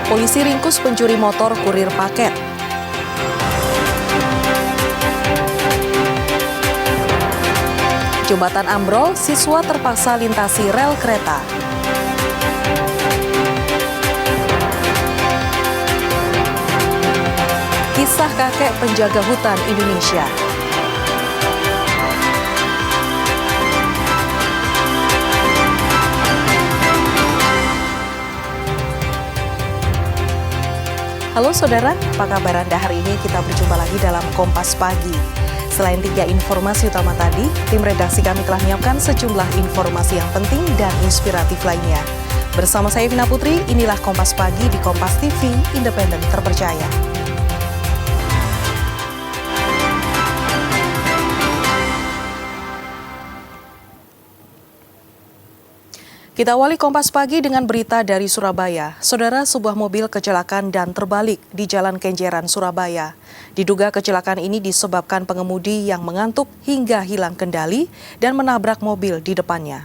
Polisi ringkus pencuri motor kurir paket. Jembatan ambrol, siswa terpaksa lintasi rel kereta. Kisah kakek penjaga hutan Indonesia. Halo saudara, apa kabar Anda hari ini? Kita berjumpa lagi dalam Kompas Pagi. Selain 3 informasi utama tadi, tim redaksi kami telah menyiapkan sejumlah informasi yang penting dan inspiratif lainnya. Bersama saya Vina Putri, inilah Kompas Pagi di Kompas TV, independen terpercaya. Kita awali Kompas Pagi dengan berita dari Surabaya. Saudara, sebuah mobil kecelakaan dan terbalik di Jalan Kenjeran, Surabaya. Diduga kecelakaan ini disebabkan pengemudi yang mengantuk hingga hilang kendali dan menabrak mobil di depannya.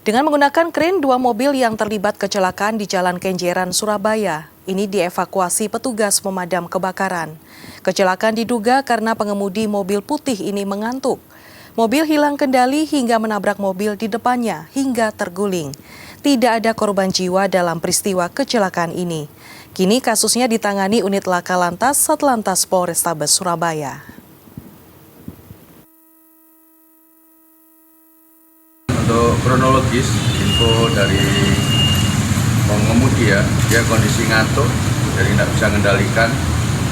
Dengan menggunakan kren, 2 mobil yang terlibat kecelakaan di Jalan Kenjeran, Surabaya ini dievakuasi petugas pemadam kebakaran. Kecelakaan diduga karena pengemudi mobil putih ini mengantuk. Mobil hilang kendali hingga menabrak mobil di depannya hingga terguling. Tidak ada korban jiwa dalam peristiwa kecelakaan ini. Kini kasusnya ditangani unit laka lantas Satlantas Polrestabes Surabaya. Untuk kronologis, info dari pengemudi ya, dia kondisi ngantuk, jadi tidak bisa mengendalikan.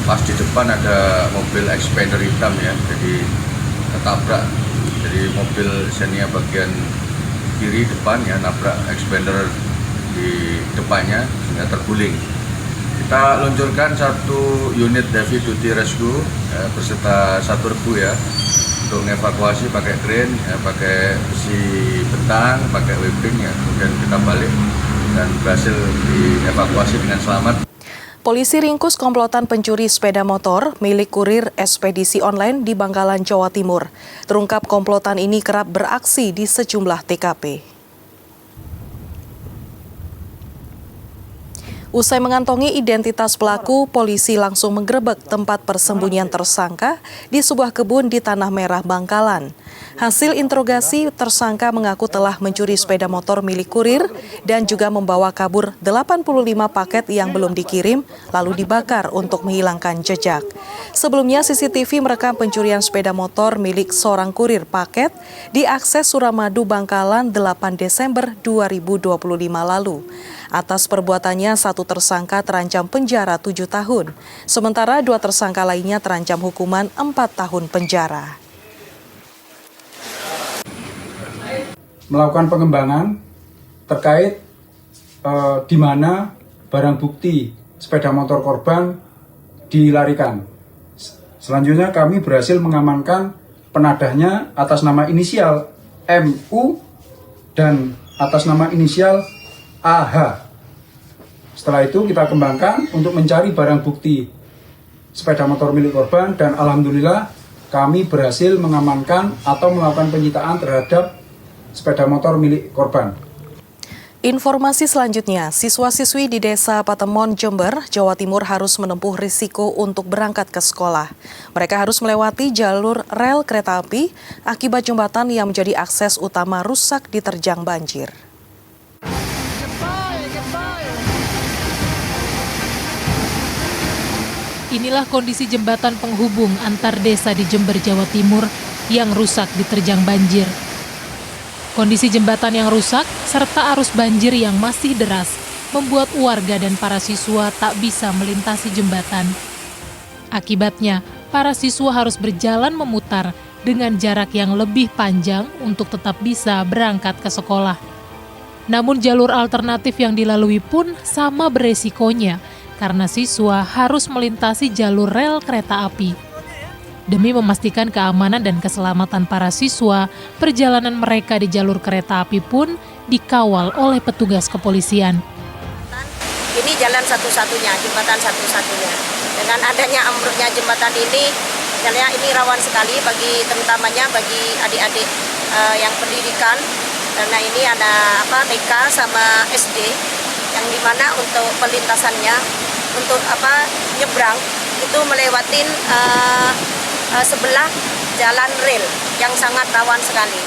Pas di depan ada mobil expander hitam ya, jadi ketabrak. Jadi mobil Xenia bagian kiri depan ya, nabrak expander di depannya sehingga terguling. Kita luncurkan 1 unit Heavy Duty Rescue ya, beserta 1 regu ya, untuk mengevakuasi pakai kren, ya, pakai besi bentang, pakai webbing ya, kemudian kita balik dan berhasil dievakuasi dengan selamat. Polisi ringkus komplotan pencuri sepeda motor milik kurir ekspedisi online di Bangkalan, Jawa Timur. Terungkap komplotan ini kerap beraksi di sejumlah TKP. Usai mengantongi identitas pelaku, polisi langsung menggerebek tempat persembunyian tersangka di sebuah kebun di Tanah Merah, Bangkalan. Hasil interogasi, tersangka mengaku telah mencuri sepeda motor milik kurir dan juga membawa kabur 85 paket yang belum dikirim lalu dibakar untuk menghilangkan jejak. Sebelumnya CCTV merekam pencurian sepeda motor milik seorang kurir paket di akses Suramadu, Bangkalan 8 Desember 2025 lalu. Atas perbuatannya, 1 tersangka terancam penjara 7 tahun, sementara 2 tersangka lainnya terancam hukuman 4 tahun penjara. Melakukan pengembangan terkait di mana barang bukti sepeda motor korban dilarikan. Selanjutnya kami berhasil mengamankan penadahnya atas nama inisial MU dan atas nama inisial AH. Setelah itu kita kembangkan untuk mencari barang bukti sepeda motor milik korban dan alhamdulillah kami berhasil mengamankan atau melakukan penyitaan terhadap sepeda motor milik korban. Informasi selanjutnya, siswa-siswi di Desa Patemon, Jember, Jawa Timur harus menempuh risiko untuk berangkat ke sekolah. Mereka harus melewati jalur rel kereta api akibat jembatan yang menjadi akses utama rusak diterjang banjir. Inilah kondisi jembatan penghubung antar desa di Jember, Jawa Timur yang rusak diterjang banjir. Kondisi jembatan yang rusak serta arus banjir yang masih deras membuat warga dan para siswa tak bisa melintasi jembatan. Akibatnya, para siswa harus berjalan memutar dengan jarak yang lebih panjang untuk tetap bisa berangkat ke sekolah. Namun jalur alternatif yang dilalui pun sama beresikonya, karena siswa harus melintasi jalur rel kereta api. Demi memastikan keamanan dan keselamatan para siswa, perjalanan mereka di jalur kereta api pun dikawal oleh petugas kepolisian. Ini jalan satu-satunya, jembatan satu-satunya. Dengan adanya ambruknya jembatan ini, Misalnya ini rawan sekali bagi terutamanya bagi adik-adik yang pendidikan, karena ini ada TK sama SD yang dimana untuk perlintasannya untuk nyebrang itu melewatin sebelah jalan rel yang sangat rawan sekali.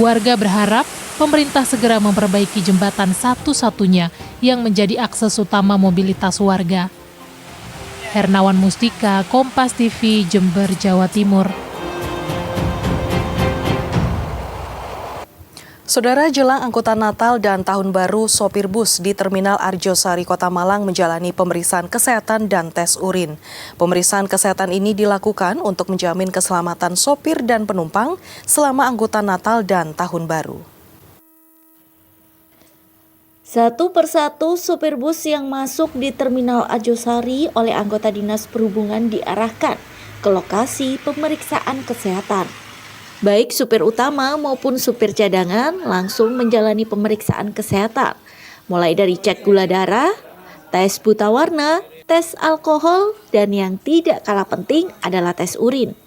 Warga berharap pemerintah segera memperbaiki jembatan satu-satunya yang menjadi akses utama mobilitas warga. Hernawan Mustika, Kompas TV, Jember, Jawa Timur. Saudara, jelang angkutan Natal dan Tahun Baru, sopir bus di Terminal Arjosari, Kota Malang menjalani pemeriksaan kesehatan dan tes urin. Pemeriksaan kesehatan ini dilakukan untuk menjamin keselamatan sopir dan penumpang selama angkutan Natal dan Tahun Baru. Satu persatu sopir bus yang masuk di Terminal Arjosari oleh anggota Dinas Perhubungan diarahkan ke lokasi pemeriksaan kesehatan. Baik supir utama maupun supir cadangan langsung menjalani pemeriksaan kesehatan, mulai dari cek gula darah, tes buta warna, tes alkohol, dan yang tidak kalah penting adalah tes urin.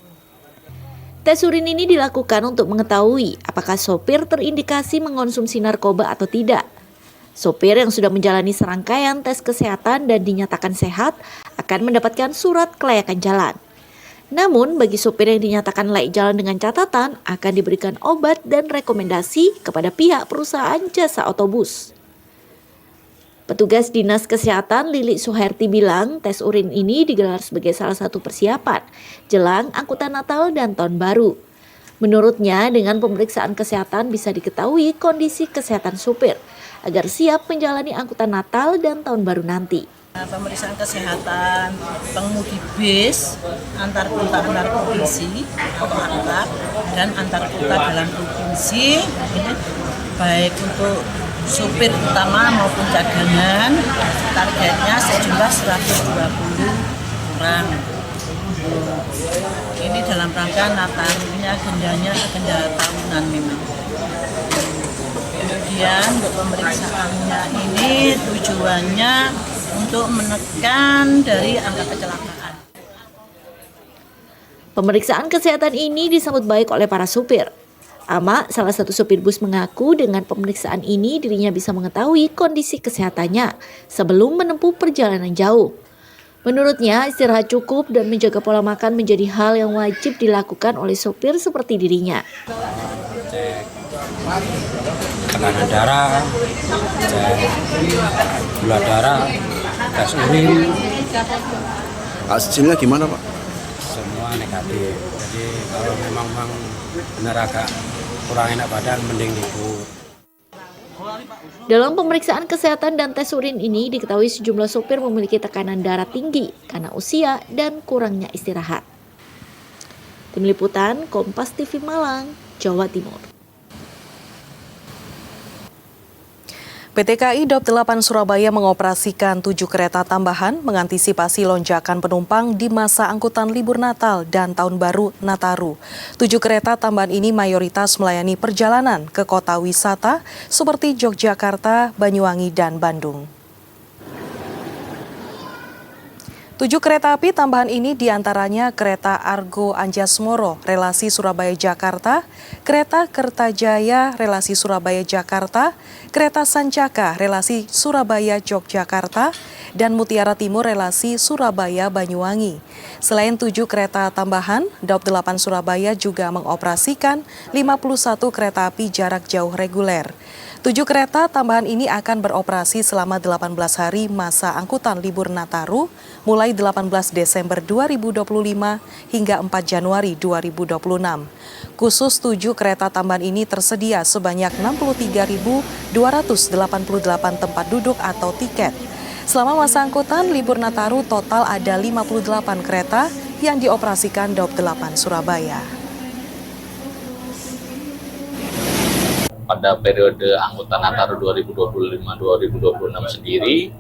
Tes urin ini dilakukan untuk mengetahui apakah sopir terindikasi mengonsumsi narkoba atau tidak. Sopir yang sudah menjalani serangkaian tes kesehatan dan dinyatakan sehat akan mendapatkan surat kelayakan jalan. Namun, bagi sopir yang dinyatakan layak jalan dengan catatan, akan diberikan obat dan rekomendasi kepada pihak perusahaan jasa otobus. Petugas Dinas Kesehatan Lili Suherti bilang, tes urin ini digelar sebagai salah satu persiapan jelang angkutan Natal dan Tahun Baru. Menurutnya, dengan pemeriksaan kesehatan bisa diketahui kondisi kesehatan sopir agar siap menjalani angkutan Natal dan Tahun Baru nanti. Pemeriksaan kesehatan pengemudi bis antar kota antar provinsi atau antar dan antar kota dalam provinsi ini baik untuk supir utama maupun cadangan, targetnya sejumlah 120 orang. Ini dalam rangka Natal, ini agenda tahunan memang. Kemudian untuk pemeriksaannya ini tujuannya untuk menekan dari angka kecelakaan. Pemeriksaan kesehatan ini disambut baik oleh para supir. Ama, salah satu supir bus, mengaku dengan pemeriksaan ini dirinya bisa mengetahui kondisi kesehatannya sebelum menempuh perjalanan jauh. Menurutnya, istirahat cukup dan menjaga pola makan menjadi hal yang wajib dilakukan oleh supir seperti dirinya. Cek tekanan darah, cek gula darah, tes urin. Hasilnya gimana, Pak? Semua negatif. Jadi kalau memang benar agak kurang enak badan, mending libur. Dalam pemeriksaan kesehatan dan tes urin ini diketahui sejumlah sopir memiliki tekanan darah tinggi karena usia dan kurangnya istirahat. Tim Liputan, Kompas TV Malang, Jawa Timur. PT KAI Daup 8 Surabaya mengoperasikan 7 kereta tambahan mengantisipasi lonjakan penumpang di masa angkutan libur Natal dan Tahun Baru Nataru. 7 kereta tambahan ini mayoritas melayani perjalanan ke kota wisata seperti Yogyakarta, Banyuwangi, dan Bandung. 7 kereta api tambahan ini diantaranya kereta Argo Anjasmoro, relasi Surabaya-Jakarta, kereta Kertajaya, relasi Surabaya-Jakarta, kereta Sancaka, relasi Surabaya-Yogyakarta, dan Mutiara Timur, relasi Surabaya-Banyuwangi. Selain 7 kereta tambahan, Daup 8 Surabaya juga mengoperasikan 51 kereta api jarak jauh reguler. 7 kereta tambahan ini akan beroperasi selama 18 hari masa angkutan libur Nataru, mulai 18 Desember 2025 hingga 4 Januari 2026. Khusus 7 kereta tambahan ini tersedia sebanyak 63.288 tempat duduk atau tiket. Selama masa angkutan libur Nataru total ada 58 kereta yang dioperasikan Daup 8 Surabaya. Pada periode angkutan Nataru 2025-2026 sendiri,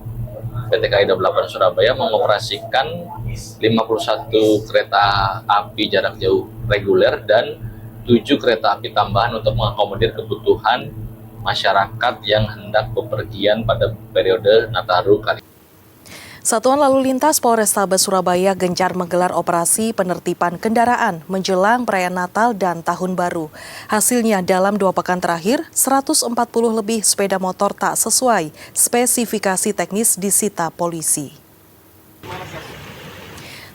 PT KAI Daup 8 Surabaya mengoperasikan 51 kereta api jarak jauh reguler dan 7 kereta api tambahan untuk mengakomodir kebutuhan masyarakat yang hendak bepergian pada periode Nataru kali ini. Satuan Lalu Lintas Polrestabes Surabaya gencar menggelar operasi penertiban kendaraan menjelang perayaan Natal dan Tahun Baru. Hasilnya dalam 2 pekan terakhir, 140 lebih sepeda motor tak sesuai spesifikasi teknis disita polisi.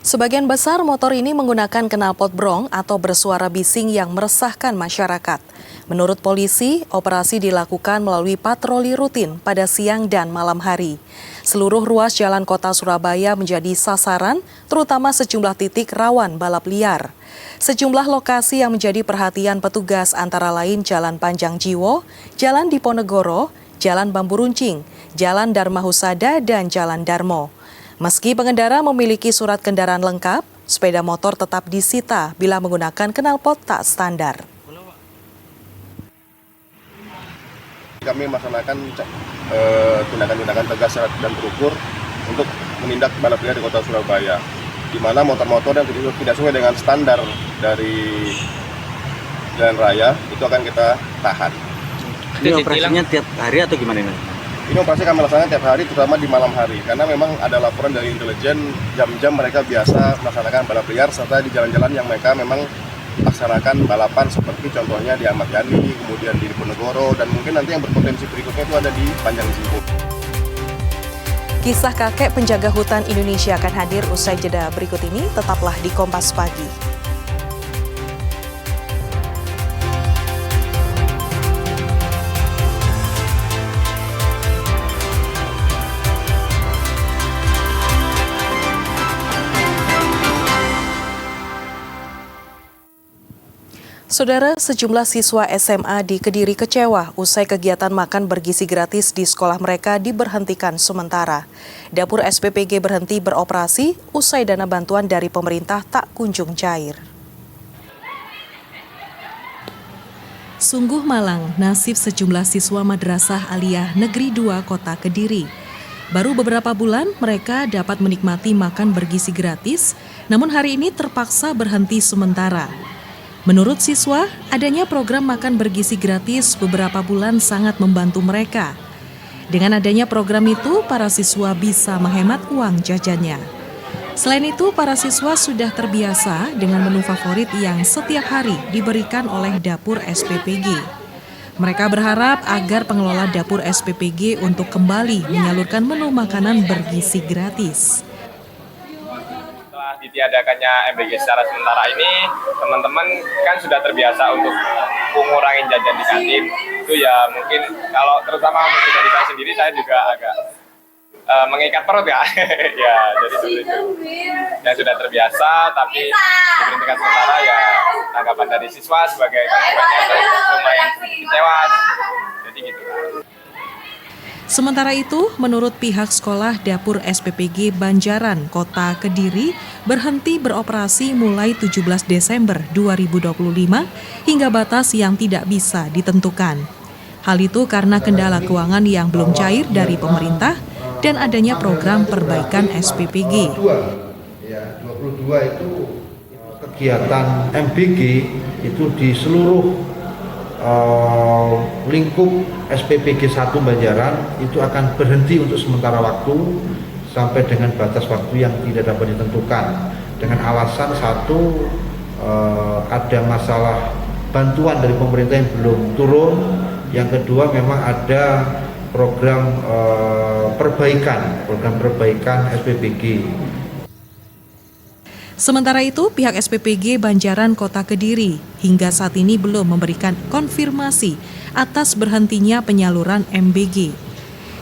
Sebagian besar motor ini menggunakan knalpot brong atau bersuara bising yang meresahkan masyarakat. Menurut polisi, operasi dilakukan melalui patroli rutin pada siang dan malam hari. Seluruh ruas jalan kota Surabaya menjadi sasaran, terutama sejumlah titik rawan balap liar. Sejumlah lokasi yang menjadi perhatian petugas antara lain Jalan Panjang Jiwo, Jalan Diponegoro, Jalan Bambu Runcing, Jalan Dharma Husada, dan Jalan Darmo. Meski pengendara memiliki surat kendaraan lengkap, sepeda motor tetap disita bila menggunakan knalpot tak standar. Kami melaksanakan tindakan-tindakan tegas dan terukur untuk menindak balap liar di kota Surabaya, di mana motor-motor yang tidak sesuai dengan standar dari jalan raya itu akan kita tahan. Ini operasinya tiap hari atau gimana ini? Ini operasi kami laksanakan tiap hari, terutama di malam hari, karena memang ada laporan dari intelijen jam-jam mereka biasa melaksanakan balap liar serta di jalan-jalan yang mereka memang laksanakan balapan seperti contohnya di Ahmad Yani, kemudian di Diponegoro, dan mungkin nanti yang berpotensi berikutnya itu ada di Panjang Jiwo. Kisah kakek penjaga hutan Indonesia akan hadir usai jeda berikut ini. Tetaplah di Kompas Pagi. Saudara, sejumlah siswa SMA di Kediri kecewa usai kegiatan makan bergizi gratis di sekolah mereka diberhentikan sementara. Dapur SPPG berhenti beroperasi usai dana bantuan dari pemerintah tak kunjung cair. Sungguh malang nasib sejumlah siswa Madrasah Aliyah Negeri 2 Kota Kediri. Baru beberapa bulan mereka dapat menikmati makan bergizi gratis, namun hari ini terpaksa berhenti sementara. Menurut siswa, adanya program makan bergizi gratis beberapa bulan sangat membantu mereka. Dengan adanya program itu, para siswa bisa menghemat uang jajannya. Selain itu, para siswa sudah terbiasa dengan menu favorit yang setiap hari diberikan oleh dapur SPPG. Mereka berharap agar pengelola dapur SPPG untuk kembali menyalurkan menu makanan bergizi gratis. Ditiadakannya MBG secara sementara ini, teman-teman kan sudah terbiasa untuk mengurangi jajan di kantin. Itu ya mungkin kalau terutama mungkin dari saya sendiri, saya juga agak mengikat perut ya. Ya, jadi seperti itu. Yang sudah terbiasa tapi diberhentikan sementara, ya tanggapan dari siswa sebagai konsumennya lumayan kecewa. Jadi gitu. Sementara itu, menurut pihak sekolah dapur SPPG Banjaran Kota Kediri berhenti beroperasi mulai 17 Desember 2025 hingga batas yang tidak bisa ditentukan. Hal itu karena kendala keuangan yang belum cair dari pemerintah dan adanya program perbaikan SPPG. 22 itu kegiatan MBG itu di seluruh lingkup SPPG 1 Banjaran itu akan berhenti untuk sementara waktu sampai dengan batas waktu yang tidak dapat ditentukan, dengan alasan satu, ada masalah bantuan dari pemerintah yang belum turun, yang kedua memang ada program perbaikan SPPG. Sementara itu, pihak SPPG Banjaran Kota Kediri hingga saat ini belum memberikan konfirmasi atas berhentinya penyaluran MBG.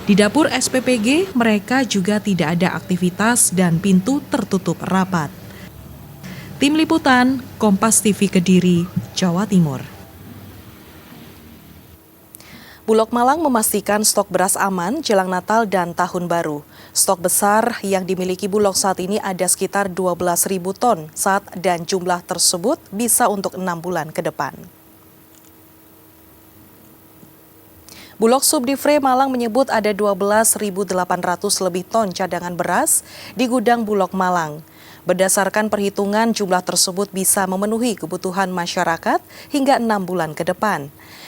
Di dapur SPPG, mereka juga tidak ada aktivitas dan pintu tertutup rapat. Tim Liputan, Kompas TV Kediri, Jawa Timur. Bulog Malang memastikan stok beras aman jelang Natal dan Tahun Baru. Stok besar yang dimiliki Bulog saat ini ada sekitar 12.000 ton dan jumlah tersebut bisa untuk 6 bulan ke depan. Bulog Subdivre Malang menyebut ada 12.800 lebih ton cadangan beras di gudang Bulog Malang. Berdasarkan perhitungan, jumlah tersebut bisa memenuhi kebutuhan masyarakat hingga 6 bulan ke depan.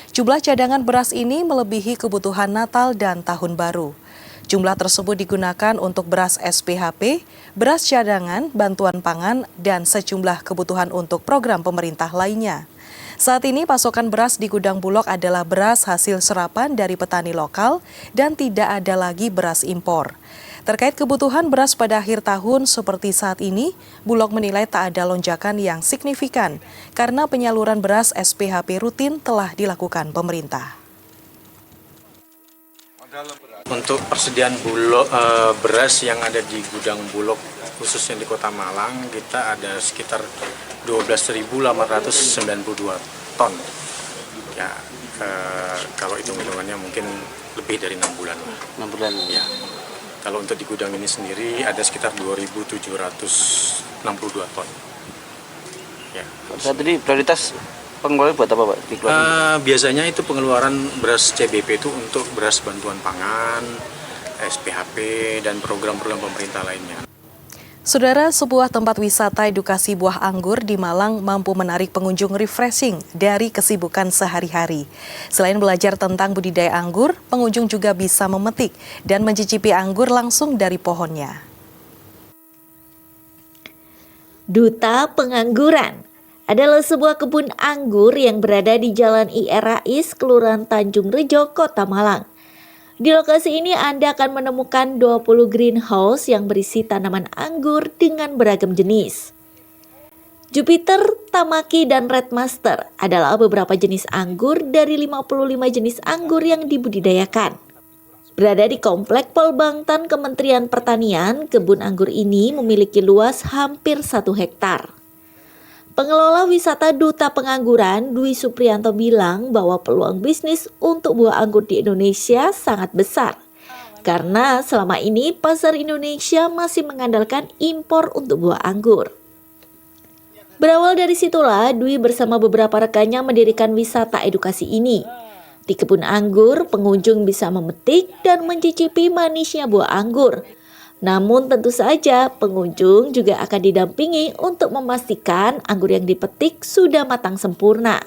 Jumlah cadangan beras ini melebihi kebutuhan Natal dan Tahun Baru. Jumlah tersebut digunakan untuk beras SPHP, beras cadangan, bantuan pangan, dan sejumlah kebutuhan untuk program pemerintah lainnya. Saat ini pasokan beras di gudang Bulog adalah beras hasil serapan dari petani lokal dan tidak ada lagi beras impor. Terkait kebutuhan beras pada akhir tahun seperti saat ini, Bulog menilai tak ada lonjakan yang signifikan karena penyaluran beras SPHP rutin telah dilakukan pemerintah. Untuk persediaan beras yang ada di gudang Bulog khususnya di Kota Malang, kita ada sekitar 12.892 ton. Ya, kalau hitung-hitungannya mungkin lebih dari 6 bulan lah. 6 bulan. Ya. Kalau untuk di gudang ini sendiri ada sekitar 2.762 ton. Ya. Saat ini prioritas pengeluaran buat apa, Pak? Biasanya itu pengeluaran beras CBP itu untuk beras bantuan pangan, SPHP, dan program-program pemerintah lainnya. Saudara, sebuah tempat wisata edukasi buah anggur di Malang mampu menarik pengunjung refreshing dari kesibukan sehari-hari. Selain belajar tentang budidaya anggur, pengunjung juga bisa memetik dan mencicipi anggur langsung dari pohonnya. Duta Pengangguran adalah sebuah kebun anggur yang berada di Jalan IR Rais, Kelurahan Tanjung Rejo, Kota Malang. Di lokasi ini Anda akan menemukan 20 greenhouse yang berisi tanaman anggur dengan beragam jenis. Jupiter, Tamaki, dan Red Master adalah beberapa jenis anggur dari 55 jenis anggur yang dibudidayakan. Berada di Komplek Polbangtan Kementerian Pertanian, kebun anggur ini memiliki luas hampir 1 hektar. Pengelola wisata Duta Pengangguran, Dwi Supriyanto bilang bahwa peluang bisnis untuk buah anggur di Indonesia sangat besar. Karena selama ini pasar Indonesia masih mengandalkan impor untuk buah anggur. Berawal dari situlah, Dwi bersama beberapa rekannya mendirikan wisata edukasi ini. Di kebun anggur, pengunjung bisa memetik dan mencicipi manisnya buah anggur. Namun tentu saja pengunjung juga akan didampingi untuk memastikan anggur yang dipetik sudah matang sempurna.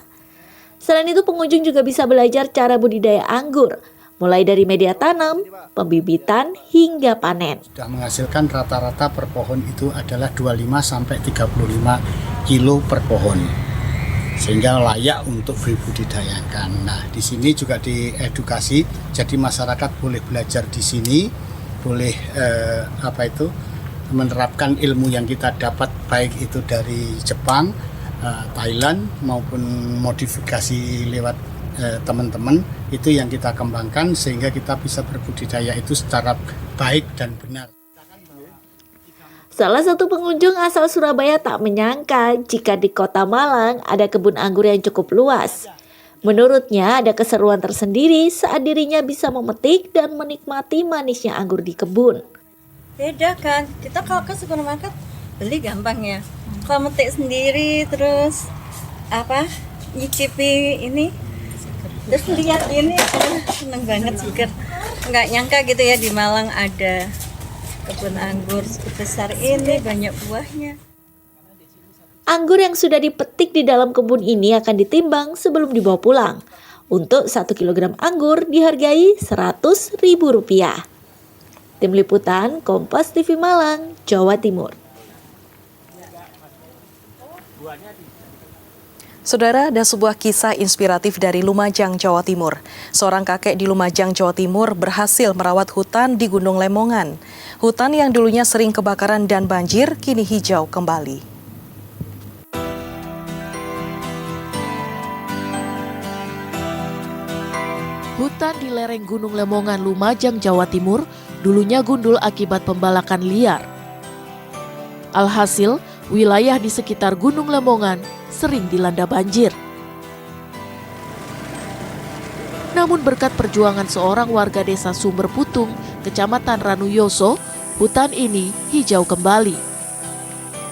Selain itu pengunjung juga bisa belajar cara budidaya anggur, mulai dari media tanam, pembibitan, hingga panen. Sudah menghasilkan rata-rata per pohon itu adalah 25-35 kilo per pohon, sehingga layak untuk dibudidayakan. Nah, di sini juga diedukasi, jadi masyarakat boleh belajar di sini, boleh menerapkan ilmu yang kita dapat baik itu dari Jepang, Thailand maupun modifikasi lewat teman-teman itu yang kita kembangkan sehingga kita bisa berbudidaya itu secara baik dan benar. Salah satu pengunjung asal Surabaya tak menyangka jika di Kota Malang ada kebun anggur yang cukup luas. Menurutnya ada keseruan tersendiri saat dirinya bisa memetik dan menikmati manisnya anggur di kebun. Beda kan, kita kalau ke supermarket beli gampang ya. Kalau metik sendiri terus nyicipi ini, terus lihat ini, seneng banget seger. Nggak nyangka gitu ya di Malang ada kebun anggur sebesar ini, banyak buahnya. Anggur yang sudah dipetik di dalam kebun ini akan ditimbang sebelum dibawa pulang. Untuk 1 kilogram anggur dihargai Rp100.000. Tim Liputan Kompas TV Malang, Jawa Timur. Saudara, ada sebuah kisah inspiratif dari Lumajang, Jawa Timur. Seorang kakek di Lumajang, Jawa Timur berhasil merawat hutan di Gunung Lemongan. Hutan yang dulunya sering kebakaran dan banjir, kini hijau kembali. Hutan di lereng Gunung Lemongan, Lumajang, Jawa Timur, dulunya gundul akibat pembalakan liar. Alhasil, wilayah di sekitar Gunung Lemongan sering dilanda banjir. Namun berkat perjuangan seorang warga desa Sumber Putung, Kecamatan Ranuyoso, hutan ini hijau kembali.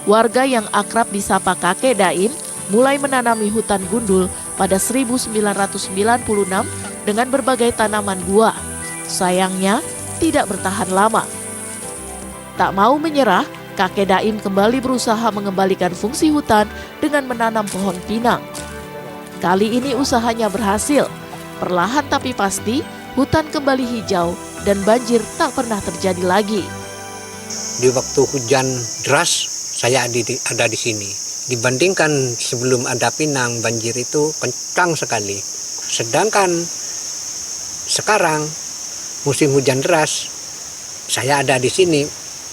Warga yang akrab disapa Kakek Daim mulai menanami hutan gundul pada 1996 dengan berbagai tanaman buah. Sayangnya, tidak bertahan lama. Tak mau menyerah, Kakek Daim kembali berusaha mengembalikan fungsi hutan dengan menanam pohon pinang. Kali ini usahanya berhasil. Perlahan tapi pasti, hutan kembali hijau dan banjir tak pernah terjadi lagi. Di waktu hujan deras, saya ada di sini. Dibandingkan sebelum ada Pinang, banjir itu kencang sekali. Sedangkan sekarang musim hujan deras, saya ada di sini,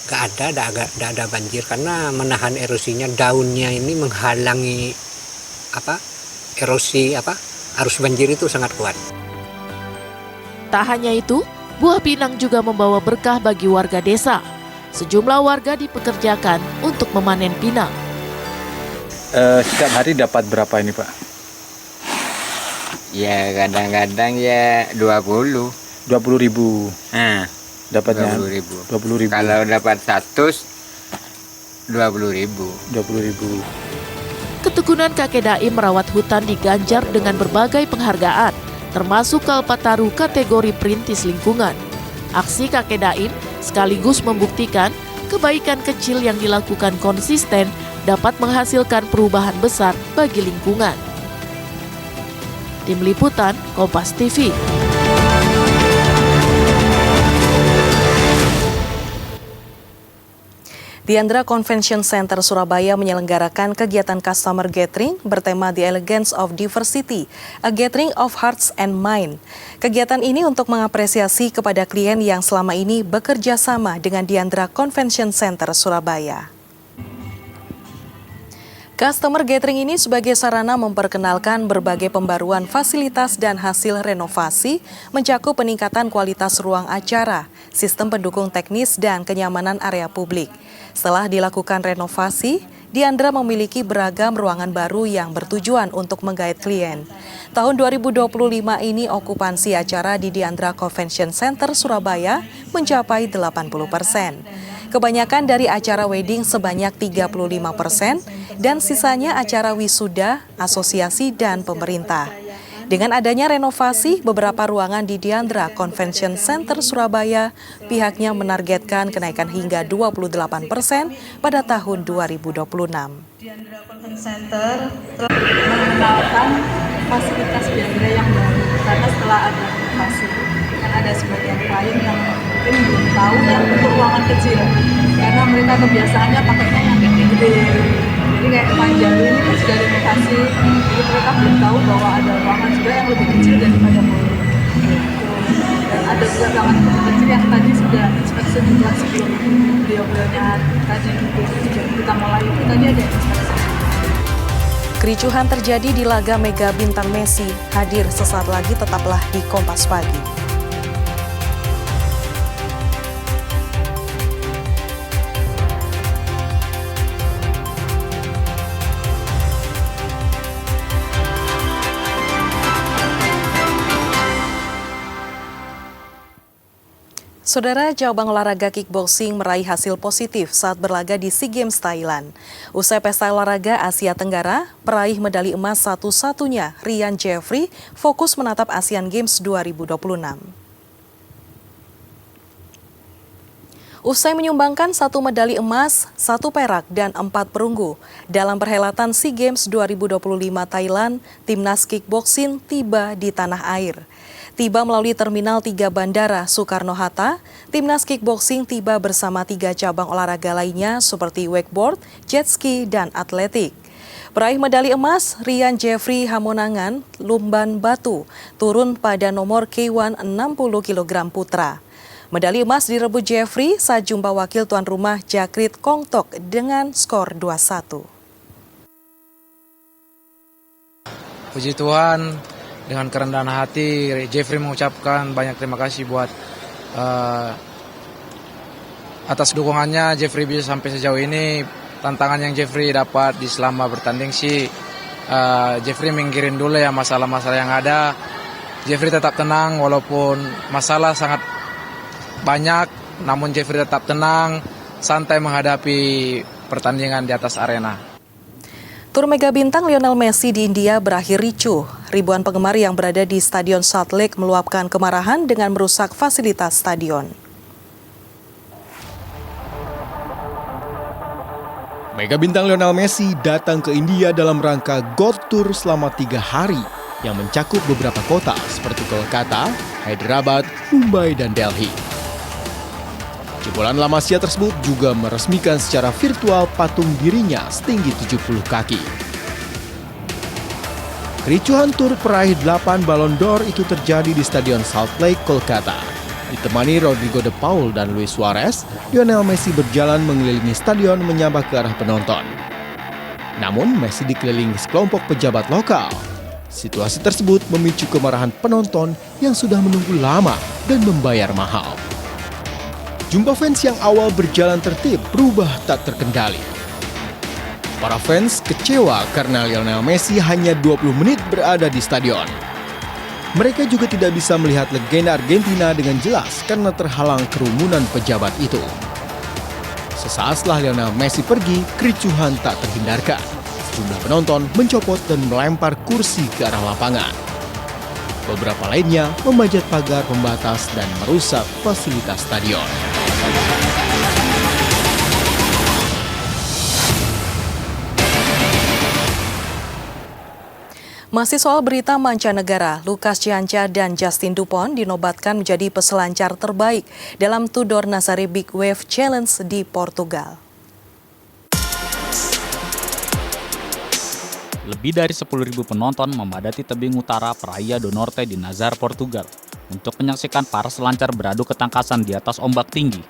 gak ada banjir karena menahan erosinya. Daunnya ini menghalangi erosi arus banjir itu sangat kuat. Tak hanya itu, buah pinang juga membawa berkah bagi warga desa. Sejumlah warga dipekerjakan untuk memanen pinang. Setiap hari dapat berapa ini, Pak? Ya kadang-kadang ya 20. 20.000. Nah, dapatnya 20.000. Kalau dapat 100 20.000. Ketekunan kakek Daim merawat hutan diganjar dengan berbagai penghargaan, termasuk Kalpataru kategori perintis lingkungan. Aksi kakek Daim sekaligus membuktikan kebaikan kecil yang dilakukan konsisten dapat menghasilkan perubahan besar bagi lingkungan. Tim Liputan Kompas TV. Di Andra Convention Center Surabaya menyelenggarakan kegiatan customer gathering bertema The Elegance of Diversity, a gathering of hearts and mind. Kegiatan ini untuk mengapresiasi kepada klien yang selama ini bekerja sama dengan The Andra Convention Center Surabaya. Customer gathering ini sebagai sarana memperkenalkan berbagai pembaruan fasilitas dan hasil renovasi, mencakup peningkatan kualitas ruang acara, sistem pendukung teknis, dan kenyamanan area publik. Setelah dilakukan renovasi, The Andra memiliki beragam ruangan baru yang bertujuan untuk menggait klien. Tahun 2025 ini okupansi acara di The Andra Convention Center Surabaya mencapai 80%. Kebanyakan dari acara wedding sebanyak 35% dan sisanya acara wisuda, asosiasi, dan pemerintah. Dengan adanya renovasi beberapa ruangan di The Andra Convention Center Surabaya, pihaknya menargetkan kenaikan hingga 28% pada tahun 2026. The Andra Convention Center telah mengenalkan fasilitas The Andra yang baru karena setelah ada renovasi kan ada sebagian klien yang mungkin belum tahu yang untuk ruangan kecil karena mereka kebiasaannya pakainya yang gede. Jadi kayak depan jalur ini kan sudah renovasi, jadi mereka belum tahu bahwa ada ruangan juga yang lebih kecil daripada ballroom. Dan ada juga ruangan kecil yang tadi sudah inspeksi juga sebelum beliau-beliaunya tadi kita mulai itu tadi ada inspeksi. Kericuhan terjadi di laga Mega Bintang Messi. Hadir sesaat lagi, tetaplah di Kompas Pagi. Saudara, cabang olahraga kickboxing meraih hasil positif saat berlaga di SEA Games Thailand. Usai pesta olahraga Asia Tenggara, peraih medali emas satu-satunya Ryan Jeffrey fokus menatap Asian Games 2026. Usai menyumbangkan 1 medali emas, 1 perak, dan 4 perunggu dalam perhelatan SEA Games 2025 Thailand, timnas kickboxing tiba di tanah air. Tiba melalui Terminal 3 Bandara Soekarno-Hatta, timnas kickboxing tiba bersama 3 cabang olahraga lainnya seperti wakeboard, jet ski, dan atletik. Peraih medali emas, Ryan Jeffrey Hamonangan, Lumban Batu, turun pada nomor K1 60 kg putra. Medali emas direbut Jeffrey saat jumpa wakil tuan rumah Jakrit Kongtok dengan skor 2-1. Puji Tuhan, dengan kerendahan hati, Jeffrey mengucapkan banyak terima kasih buat atas dukungannya. Jeffrey bisa sampai sejauh ini. Tantangan yang Jeffrey dapat di selama bertanding sih, Jeffrey minggirin dulu ya masalah-masalah yang ada. Jeffrey tetap tenang walaupun masalah sangat banyak, namun Jeffrey tetap tenang, santai menghadapi pertandingan di atas arena. Tur Mega Bintang Lionel Messi di India berakhir ricuh. Ribuan penggemar yang berada di Stadion Salt Lake meluapkan kemarahan dengan merusak fasilitas stadion. Mega Bintang Lionel Messi datang ke India dalam rangka God Tour selama 3 hari yang mencakup beberapa kota seperti Kolkata, Hyderabad, Mumbai, dan Delhi. Jebolan La Masia tersebut juga meresmikan secara virtual patung dirinya setinggi 70 kaki. Kericuhan turut peraih 8 Ballon d'Or itu terjadi di Stadion Salt Lake, Kolkata. Ditemani Rodrigo de Paul dan Luis Suarez, Lionel Messi berjalan mengelilingi stadion menyapa ke arah penonton. Namun, Messi dikelilingi sekelompok pejabat lokal. Situasi tersebut memicu kemarahan penonton yang sudah menunggu lama dan membayar mahal. Jumlah fans yang awal berjalan tertib berubah tak terkendali. Para fans kecewa karena Lionel Messi hanya 20 menit berada di stadion. Mereka juga tidak bisa melihat legenda Argentina dengan jelas karena terhalang kerumunan pejabat itu. Sesaat setelah Lionel Messi pergi, kericuhan tak terhindarkan. Sejumlah penonton mencopot dan melempar kursi ke arah lapangan. Beberapa lainnya memanjat pagar pembatas dan merusak fasilitas stadion. Masih soal berita mancanegara, Lucas Cianca dan Justin Dupont dinobatkan menjadi peselancar terbaik dalam Tudor Nazare Big Wave Challenge di Portugal. Lebih dari 10.000 penonton memadati tebing utara Praia do Norte di Nazar, Portugal, untuk menyaksikan para selancar beradu ketangkasan di atas ombak tinggi.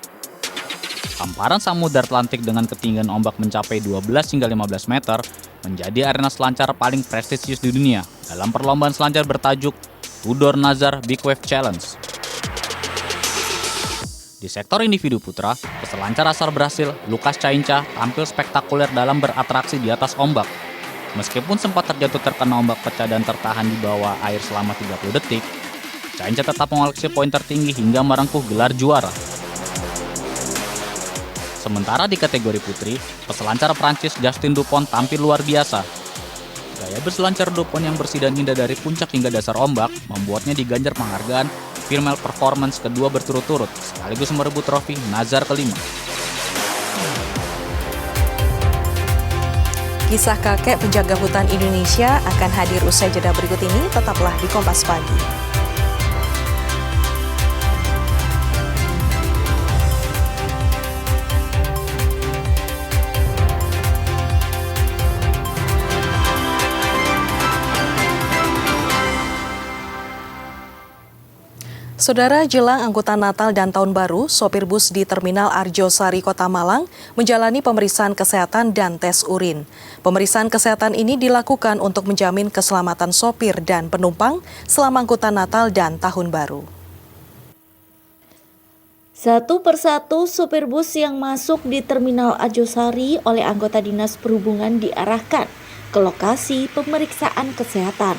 Hamparan Samudra Atlantik dengan ketinggian ombak mencapai 12 hingga 15 meter menjadi arena selancar paling prestisius di dunia dalam perlombaan selancar bertajuk Tudor Nazar Big Wave Challenge. Di sektor individu putra, peselancar asal Brasil, Lucas Cianca, tampil spektakuler dalam beratraksi di atas ombak. Meskipun sempat terjatuh terkena ombak pecah dan tertahan di bawah air selama 30 detik, Cianca tetap mengoleksi poin tertinggi hingga merengkuh gelar juara. Sementara di kategori putri, peselancar Prancis Justin Dupont tampil luar biasa. Gaya berselancar Dupont yang bersih dan indah dari puncak hingga dasar ombak membuatnya diganjar penghargaan Female Performance kedua berturut-turut, sekaligus merebut trofi Nazar kelima. Kisah kakek penjaga hutan Indonesia akan hadir usai jeda berikut ini. Tetaplah di Kompas Pagi. Saudara, jelang angkutan Natal dan Tahun Baru, sopir bus di Terminal Arjosari, Kota Malang menjalani pemeriksaan kesehatan dan tes urin. Pemeriksaan kesehatan ini dilakukan untuk menjamin keselamatan sopir dan penumpang selama angkutan Natal dan Tahun Baru. Satu persatu sopir bus yang masuk di Terminal Arjosari oleh anggota Dinas Perhubungan diarahkan ke lokasi pemeriksaan kesehatan.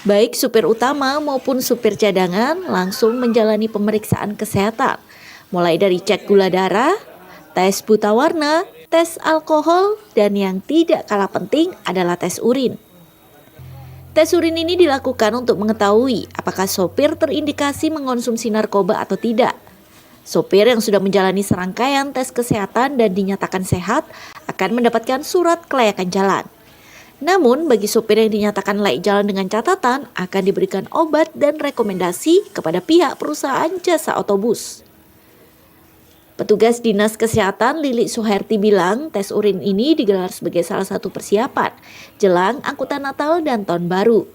Baik supir utama maupun supir cadangan langsung menjalani pemeriksaan kesehatan, mulai dari cek gula darah, tes buta warna, tes alkohol, dan yang tidak kalah penting adalah tes urin. Tes urin ini dilakukan untuk mengetahui apakah sopir terindikasi mengonsumsi narkoba atau tidak. Sopir yang sudah menjalani serangkaian tes kesehatan dan dinyatakan sehat akan mendapatkan surat kelayakan jalan. Namun, bagi sopir yang dinyatakan layak jalan dengan catatan, akan diberikan obat dan rekomendasi kepada pihak perusahaan jasa otobus. Petugas Dinas Kesehatan Lili Suherti bilang, tes urin ini digelar sebagai salah satu persiapan jelang angkutan Natal dan Tahun Baru.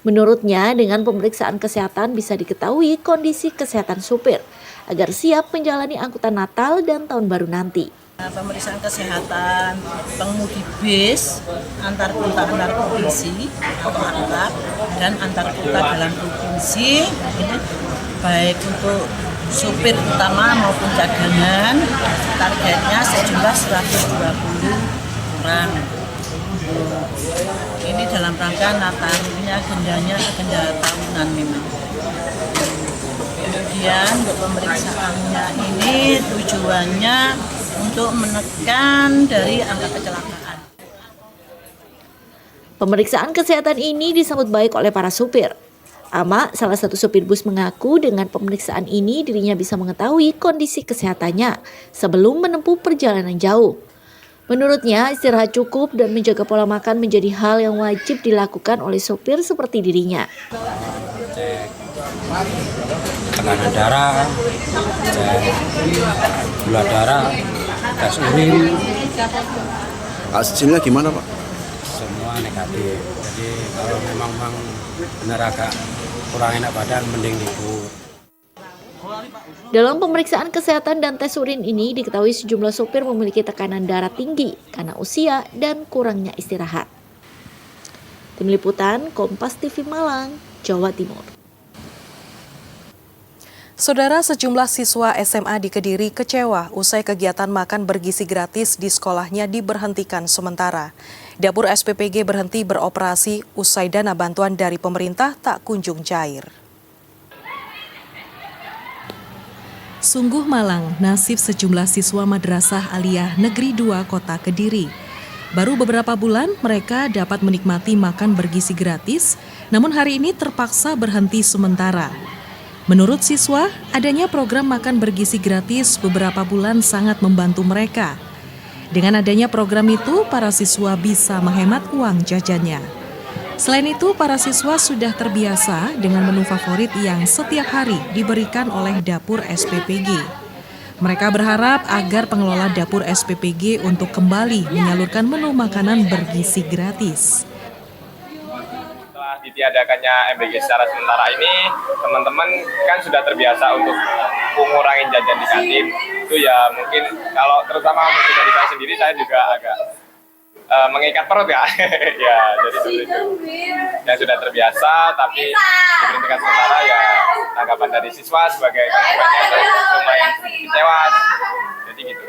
Menurutnya, dengan pemeriksaan kesehatan bisa diketahui kondisi kesehatan sopir agar siap menjalani angkutan Natal dan Tahun Baru nanti. Pemeriksaan kesehatan pengemudi bis antar kota antar provinsi atau antar dan antar kota dalam provinsi ini baik untuk supir utama maupun cadangan targetnya sejumlah 120 orang. Ini dalam rangka Natal, ini agendanya agenda tahunan memang. Kemudian untuk pemeriksaannya ini tujuannya untuk menekan dari angka kecelakaan. Pemeriksaan kesehatan ini disambut baik oleh para supir. Ama, salah satu supir bus mengaku dengan pemeriksaan ini dirinya bisa mengetahui kondisi kesehatannya sebelum menempuh perjalanan jauh. Menurutnya, istirahat cukup dan menjaga pola makan menjadi hal yang wajib dilakukan oleh supir seperti dirinya. Cek tekanan darah, gula darah, tes urin. Hasilnya gimana Pak? Semua negatif. Jadi kalau memang benar agak kurang enak badan, mending libur. Dalam pemeriksaan kesehatan dan tes urin ini diketahui sejumlah sopir memiliki tekanan darah tinggi karena usia dan kurangnya istirahat. Tim Liputan, Kompas TV Malang, Jawa Timur. Saudara, sejumlah siswa SMA di Kediri kecewa usai kegiatan makan bergizi gratis di sekolahnya diberhentikan sementara. Dapur SPPG berhenti beroperasi usai dana bantuan dari pemerintah tak kunjung cair. Sungguh malang nasib sejumlah siswa Madrasah Aliyah Negeri 2 Kota Kediri. Baru beberapa bulan mereka dapat menikmati makan bergizi gratis, namun hari ini terpaksa berhenti sementara. Menurut siswa, adanya program makan bergizi gratis beberapa bulan sangat membantu mereka. Dengan adanya program itu, para siswa bisa menghemat uang jajannya. Selain itu, para siswa sudah terbiasa dengan menu favorit yang setiap hari diberikan oleh dapur SPPG. Mereka berharap agar pengelola dapur SPPG untuk kembali menyalurkan menu makanan bergizi gratis. Setelah ditiadakannya MBG secara sementara ini, teman-teman kan sudah terbiasa untuk ngurangin jajan di kantin. Itu ya mungkin kalau terutama mungkin dari saya sendiri, saya juga agak mengikat perut ya. Ya, jadi seperti itu. Yang sudah terbiasa tapi diberhentikan sementara, ya tanggapan dari siswa sebagai tanggapannya lumayan kecewa. Jadi gitu.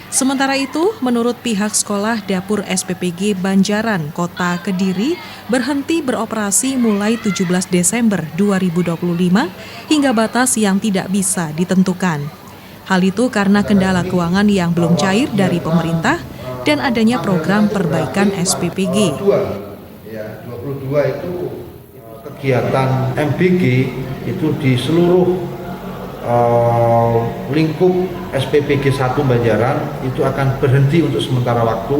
Sementara itu, menurut pihak sekolah dapur SPPG Banjaran Kota Kediri berhenti beroperasi mulai 17 Desember 2025 hingga batas yang tidak bisa ditentukan. Hal itu karena kendala keuangan yang belum cair dari pemerintah dan adanya program perbaikan SPPG. 22 itu kegiatan MBG itu di seluruh lingkup SPPG 1 Banjaran itu akan berhenti untuk sementara waktu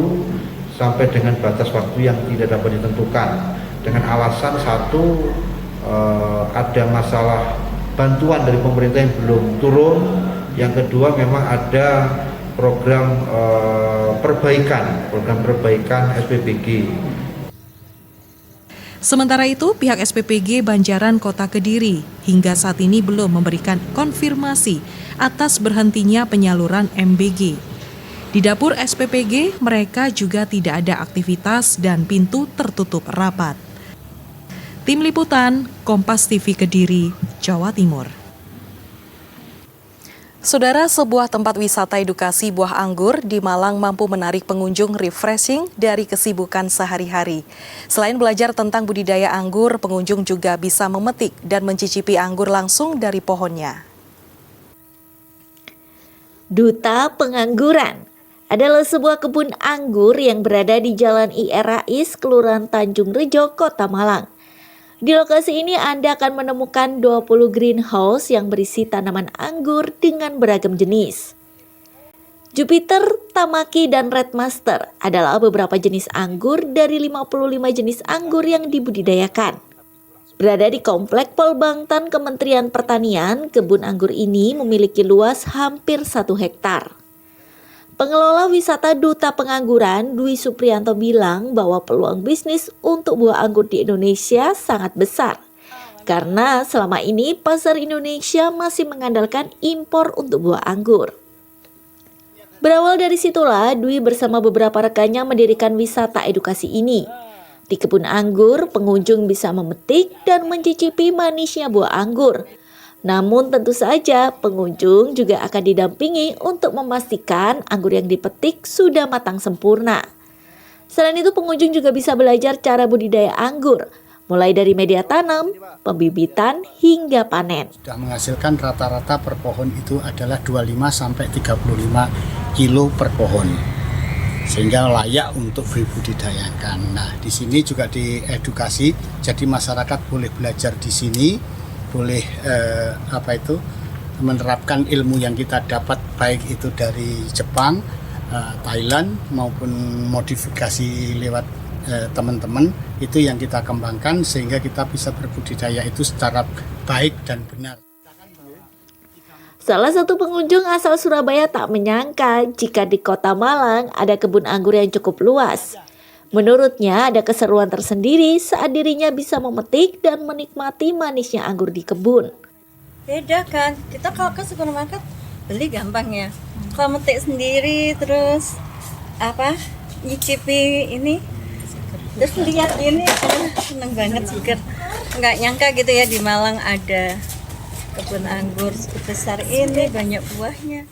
sampai dengan batas waktu yang tidak dapat ditentukan. Dengan alasan satu, ada masalah bantuan dari pemerintah yang belum turun. Yang kedua, memang ada program perbaikan SPPG. Sementara itu, pihak SPPG Banjaran Kota Kediri hingga saat ini belum memberikan konfirmasi atas berhentinya penyaluran MBG. Di dapur SPPG, mereka juga tidak ada aktivitas dan pintu tertutup rapat. Tim Liputan, Kompas TV Kediri, Jawa Timur. Saudara, sebuah tempat wisata edukasi buah anggur di Malang mampu menarik pengunjung refreshing dari kesibukan sehari-hari. Selain belajar tentang budidaya anggur, pengunjung juga bisa memetik dan mencicipi anggur langsung dari pohonnya. Duta Pengangguran adalah sebuah kebun anggur yang berada di Jalan IR Rais, Kelurahan Tanjung Rejo, Kota Malang. Di lokasi ini Anda akan menemukan 20 greenhouse yang berisi tanaman anggur dengan beragam jenis. Jupiter, Tamaki, dan Red Master adalah beberapa jenis anggur dari 55 jenis anggur yang dibudidayakan. Berada di Komplek Polbangtan Kementerian Pertanian, kebun anggur ini memiliki luas hampir 1 hektar. Pengelola wisata Duta Pengangguran, Dwi Supriyanto bilang bahwa peluang bisnis untuk buah anggur di Indonesia sangat besar. Karena selama ini pasar Indonesia masih mengandalkan impor untuk buah anggur. Berawal dari situlah, Dwi bersama beberapa rekannya mendirikan wisata edukasi ini. Di kebun anggur, pengunjung bisa memetik dan mencicipi manisnya buah anggur. Namun tentu saja pengunjung juga akan didampingi untuk memastikan anggur yang dipetik sudah matang sempurna. Selain itu pengunjung juga bisa belajar cara budidaya anggur, mulai dari media tanam, pembibitan hingga panen. Sudah menghasilkan rata-rata per pohon itu adalah 25-35 kilo per pohon. Sehingga layak untuk dibudidayakan. Nah, di sini juga diedukasi, jadi masyarakat boleh belajar di sini. Boleh menerapkan ilmu yang kita dapat baik itu dari Jepang, Thailand maupun modifikasi lewat teman-teman, itu yang kita kembangkan sehingga kita bisa berbudidaya itu secara baik dan benar. Salah satu pengunjung asal Surabaya tak menyangka jika di Kota Malang ada kebun anggur yang cukup luas. Menurutnya ada keseruan tersendiri saat dirinya bisa memetik dan menikmati manisnya anggur di kebun. Beda kan, kita kalau ke supermarket beli gampang ya. Kalau metik sendiri terus nyicipi ini, terus lihat ini, seneng banget seger. Nggak nyangka gitu ya di Malang ada kebun anggur sebesar ini, banyak buahnya.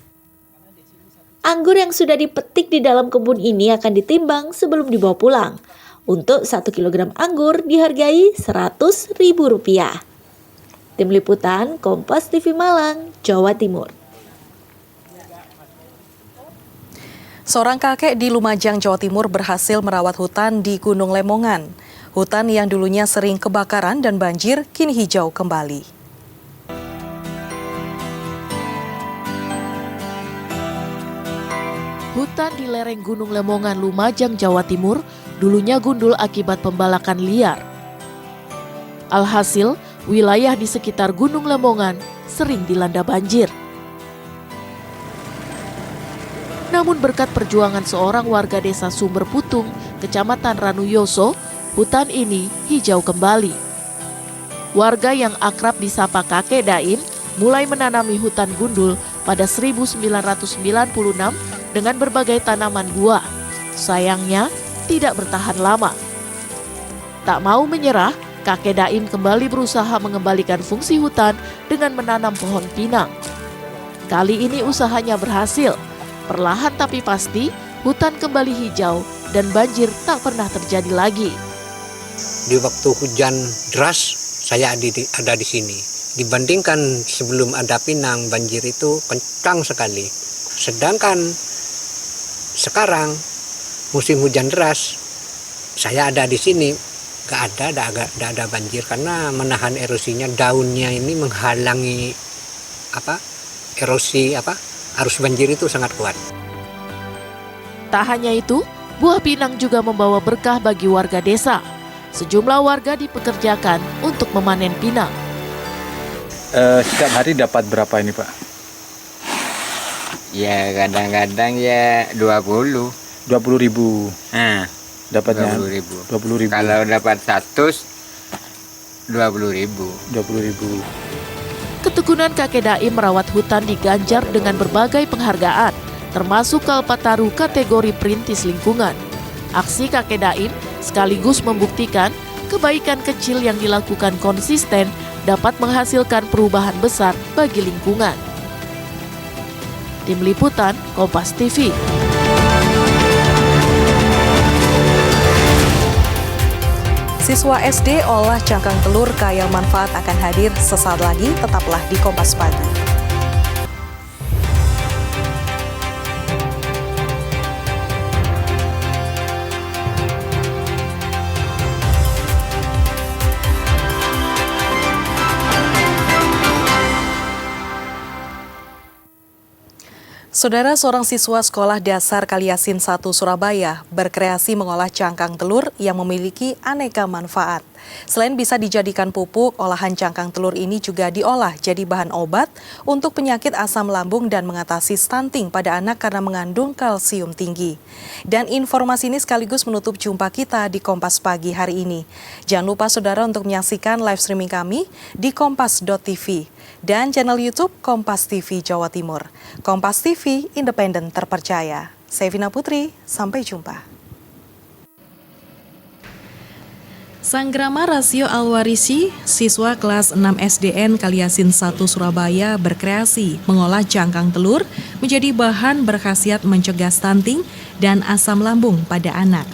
Anggur yang sudah dipetik di dalam kebun ini akan ditimbang sebelum dibawa pulang. Untuk 1 kilogram anggur dihargai Rp100.000. Tim Liputan Kompas TV Malang, Jawa Timur. Seorang kakek di Lumajang, Jawa Timur berhasil merawat hutan di Gunung Lemongan. Hutan yang dulunya sering kebakaran dan banjir kini hijau kembali. Hutan di lereng Gunung Lemongan, Lumajang, Jawa Timur dulunya gundul akibat pembalakan liar. Alhasil, wilayah di sekitar Gunung Lemongan sering dilanda banjir. Namun berkat perjuangan seorang warga desa Sumber Putung, Kecamatan Ranuyoso, hutan ini hijau kembali. Warga yang akrab disapa Kakek Daim mulai menanami hutan gundul pada 1996 dengan berbagai tanaman buah. Sayangnya, tidak bertahan lama. Tak mau menyerah, Kakek Daim kembali berusaha mengembalikan fungsi hutan dengan menanam pohon pinang. Kali ini usahanya berhasil. Perlahan tapi pasti, hutan kembali hijau dan banjir tak pernah terjadi lagi. Di waktu hujan deras, saya ada di sini. Dibandingkan sebelum ada pinang, banjir itu kencang sekali. Sedangkan sekarang musim hujan deras, saya ada di sini, gak ada banjir karena menahan erosinya. Daunnya ini menghalangi erosi arus banjir itu sangat kuat. Tak hanya itu, buah pinang juga membawa berkah bagi warga desa. Sejumlah warga dipekerjakan untuk memanen pinang. Setiap hari dapat berapa ini, Pak? Ya kadang-kadang ya 20. 20.000. Dapatnya 20.000. Kalau dapat 100, 20.000. 20.000. Ketekunan Kakek Daim merawat hutan diganjar dengan berbagai penghargaan, termasuk Kalpataru kategori perintis lingkungan. Aksi Kakek Daim sekaligus membuktikan kebaikan kecil yang dilakukan konsisten dapat menghasilkan perubahan besar bagi lingkungan. Tim Liputan Kompas TV. Siswa SD olah cangkang telur kaya manfaat akan hadir sesaat lagi, tetaplah di Kompas Pagi. Saudara, seorang siswa sekolah dasar Kaliasin 1 Surabaya berkreasi mengolah cangkang telur yang memiliki aneka manfaat. Selain bisa dijadikan pupuk, olahan cangkang telur ini juga diolah jadi bahan obat untuk penyakit asam lambung dan mengatasi stunting pada anak karena mengandung kalsium tinggi. Dan informasi ini sekaligus menutup jumpa kita di Kompas Pagi hari ini. Jangan lupa saudara untuk menyaksikan live streaming kami di kompas.tv dan channel YouTube Kompas TV Jawa Timur. Kompas TV, independen terpercaya. Saya Vina Putri, sampai jumpa. Sanggrama Rasio Alwarisi, siswa kelas 6 SDN Kaliasin 1 Surabaya berkreasi mengolah cangkang telur menjadi bahan berkhasiat mencegah stunting dan asam lambung pada anak.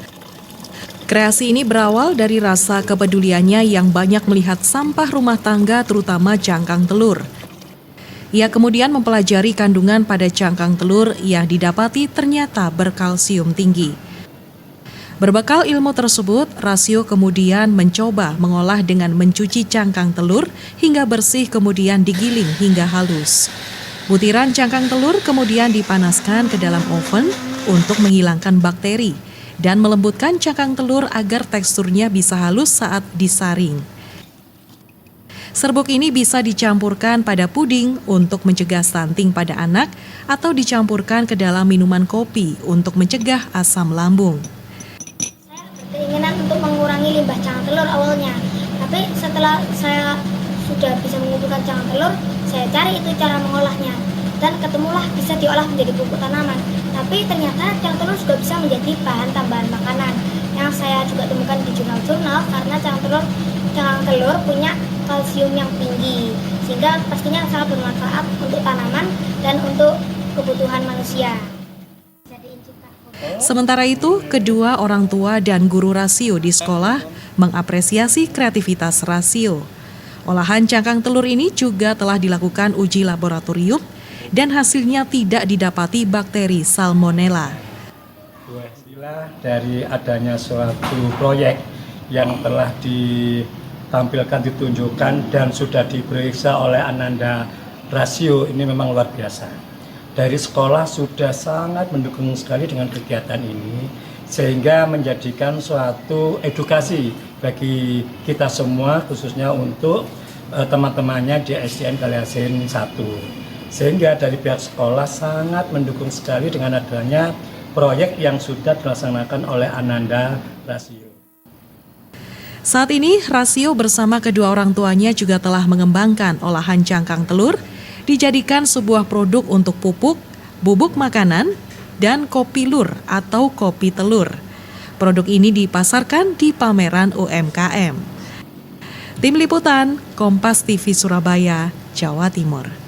Kreasi ini berawal dari rasa kepeduliannya yang banyak melihat sampah rumah tangga terutama cangkang telur. Ia kemudian mempelajari kandungan pada cangkang telur yang didapati ternyata berkalsium tinggi. Berbekal ilmu tersebut, Rasio kemudian mencoba mengolah dengan mencuci cangkang telur hingga bersih kemudian digiling hingga halus. Butiran cangkang telur kemudian dipanaskan ke dalam oven untuk menghilangkan bakteri dan melembutkan cangkang telur agar teksturnya bisa halus saat disaring. Serbuk ini bisa dicampurkan pada puding untuk mencegah stunting pada anak atau dicampurkan ke dalam minuman kopi untuk mencegah asam lambung. Keinginan untuk mengurangi limbah cangkang telur awalnya, tapi setelah saya sudah bisa mengumpulkan cangkang telur, saya cari itu cara mengolahnya dan ketemulah bisa diolah menjadi pupuk tanaman. Tapi ternyata cangkang telur juga bisa menjadi bahan tambahan makanan yang saya juga temukan di jurnal-jurnal karena cangkang telur punya kalsium yang tinggi sehingga pastinya sangat bermanfaat untuk tanaman dan untuk kebutuhan manusia. Sementara itu, kedua orang tua dan guru rasio di sekolah mengapresiasi kreativitas rasio. Olahan cangkang telur ini juga telah dilakukan uji laboratorium dan hasilnya tidak didapati bakteri Salmonella. Dari adanya suatu proyek yang telah ditampilkan, ditunjukkan dan sudah diperiksa oleh Ananda Rasio, ini memang luar biasa. Dari sekolah sudah sangat mendukung sekali dengan kegiatan ini, sehingga menjadikan suatu edukasi bagi kita semua, khususnya untuk teman-temannya di SDN Kaliasin 1. Sehingga dari pihak sekolah sangat mendukung sekali dengan adanya proyek yang sudah dilaksanakan oleh Ananda Rasio. Saat ini, Rasio bersama kedua orang tuanya juga telah mengembangkan olahan cangkang telur, dijadikan sebuah produk untuk pupuk, bubuk makanan, dan kopi lur atau kopi telur. Produk ini dipasarkan di pameran UMKM. Tim Liputan, Kompas TV Surabaya, Jawa Timur.